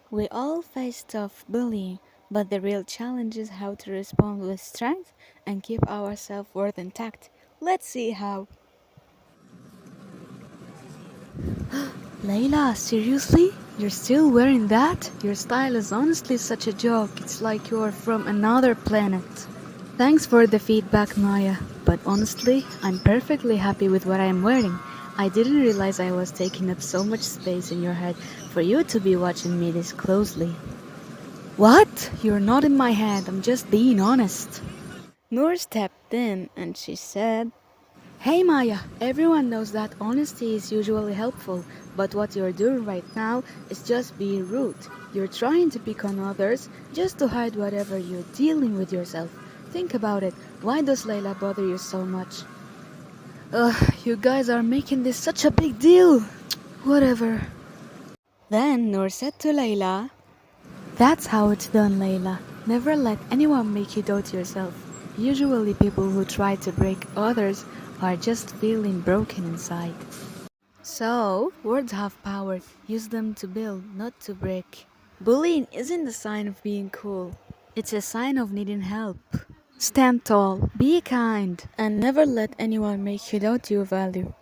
We all face tough bullying, but the real challenge is how to respond with strength and keep our self worth intact. Let's see how. Layla, seriously? You're still wearing that? Your style is honestly such a joke. It's like you're from another planet. Thanks for the feedback, Maya. But honestly, I'm perfectly happy with what I'm wearing. I didn't realize I was taking up so much space in your head for you to be watching me this closely. What? You're not in my head. I'm just being honest. Noor stepped in and she said, Hey Maya, everyone knows that honesty is usually helpful, but what you're doing right now is just being rude. You're trying to pick on others just to hide whatever you're dealing with yourself. Think about it. Why does Layla bother you so much? Ugh, you guys are making this such a big deal. Whatever. Then Noor said to Layla, That's how it's done, Layla. Never let anyone make you doubt yourself. Usually, people who try to break others are just feeling broken inside. So, words have power. Use them to build, not to break. Bullying isn't a sign of being cool, it's a sign of needing help. Stand tall, be kind, and never let anyone make you doubt your value.